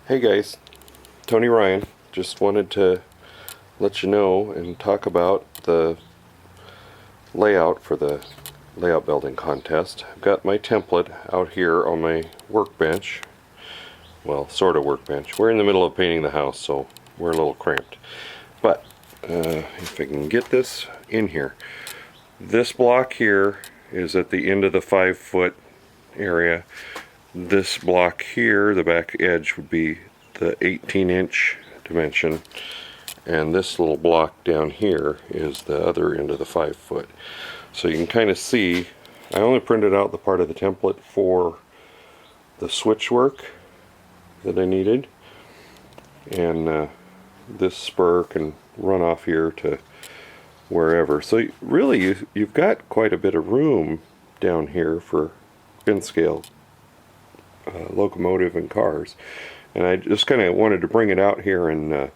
Hey guys, Tony Ryan. Just wanted to let you know and talk about the layout for the layout building contest. I've got my template out here on my workbench. Well, sort of workbench. We're in the middle of painting the house, so we're a little cramped. But if I can get this in here. This block here is at the end of the 5-foot area. This block here, the back edge, would be the 18-inch dimension, and this little block down here is the other end of the 5-foot. So you can kind of see, I only printed out the part of the template for the switch work that I needed, and this spur can run off here to wherever. So really you've got quite a bit of room down here for bin scale locomotive and cars, and I just kind of wanted to bring it out here and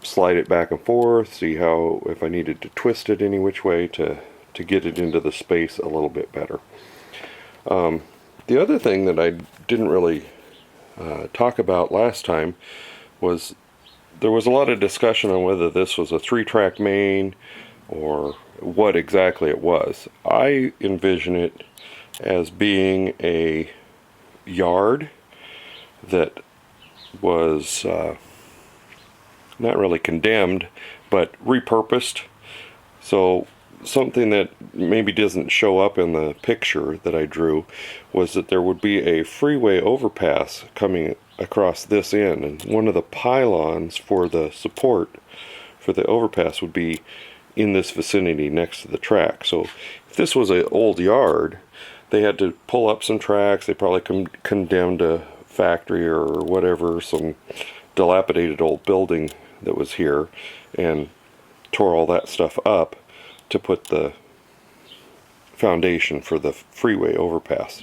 slide it back and forth, see how, if I needed to twist it any which way to get it into the space a little bit better. The other thing that I didn't really talk about last time was there was a lot of discussion on whether this was a 3-track main or what exactly it was. I envision it as being a yard that was not really condemned but repurposed. So something that maybe doesn't show up in the picture that I drew was that there would be a freeway overpass coming across this end, and one of the pylons for the support for the overpass would be in this vicinity next to the track. So if this was an old yard, they had to pull up some tracks. They probably condemned a factory or whatever, some dilapidated old building that was here, and tore all that stuff up to put the foundation for the freeway overpass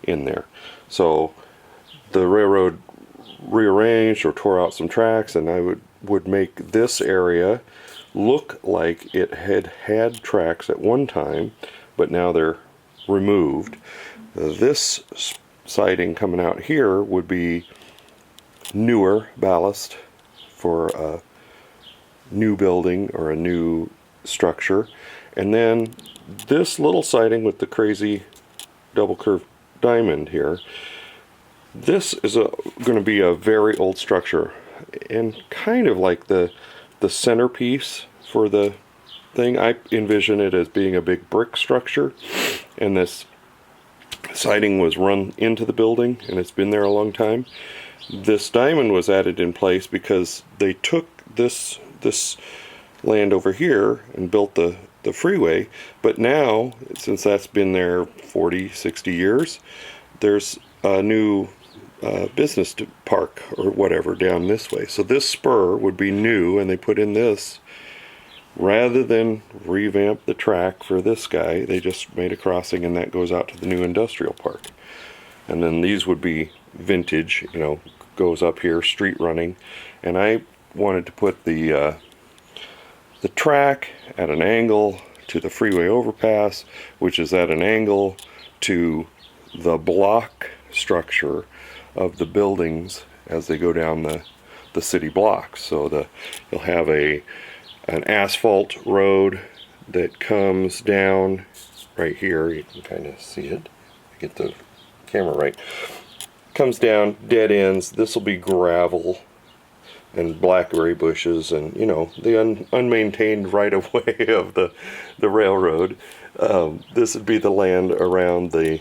in there. So the railroad rearranged or tore out some tracks, and I would make this area look like it had tracks at one time, but now they're removed. This siding coming out here would be newer ballast for a new building or a new structure, and then this little siding with the crazy double curved diamond here, this is going to be a very old structure, and kind of like the centerpiece for the thing. I envision it as being a big brick structure, and this siding was run into the building, and it's been there a long time. This diamond was added in place because they took this land over here and built the freeway, but now, since that's been there 40-60 years, there's a new business park or whatever down this way. So this spur would be new, and they put in this rather than revamp the track for this guy. They just made a crossing, and that goes out to the new industrial park. And then these would be vintage, goes up here, street running. And I wanted to put the track at an angle to the freeway overpass, which is at an angle to the block structure of the buildings as they go down the city blocks. So you'll have an asphalt road that comes down right here. You can kind of see it. Get the camera right. Comes down, dead ends. This will be gravel and blackberry bushes, and the unmaintained right of way of the railroad. This would be the land around the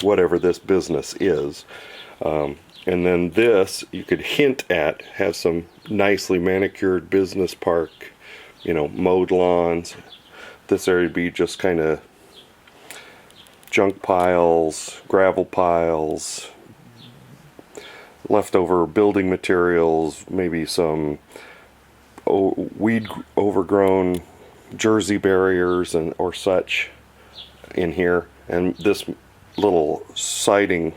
whatever this business is. And then this, you could hint at, have some nicely manicured business park, mowed lawns. This area would be just kind of junk piles, gravel piles, leftover building materials, maybe some weed overgrown Jersey barriers or such in here. And this little siding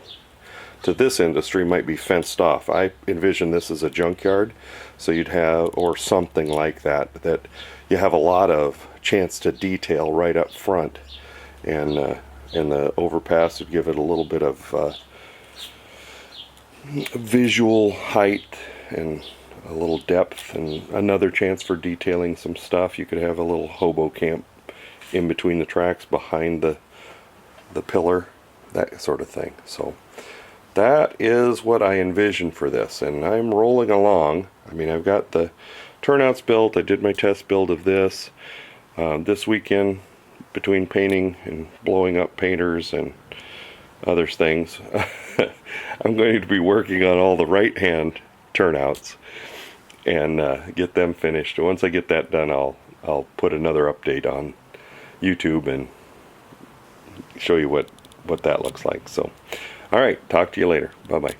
to this industry might be fenced off. I envision this as a junkyard, so you'd have, or something like that you have a lot of chance to detail right up front, and the overpass would give it a little bit of visual height and a little depth and another chance for detailing some stuff. You could have a little hobo camp in between the tracks behind the pillar, that sort of thing. So that is what I envision for this, and I'm rolling along. I mean, I've got the turnouts built. I did my test build of this this weekend. Between painting and blowing up painters and other things, I'm going to be working on all the right hand turnouts and get them finished. Once I get that done, I'll put another update on YouTube and show you what that looks like. So all right, talk to you later. Bye bye.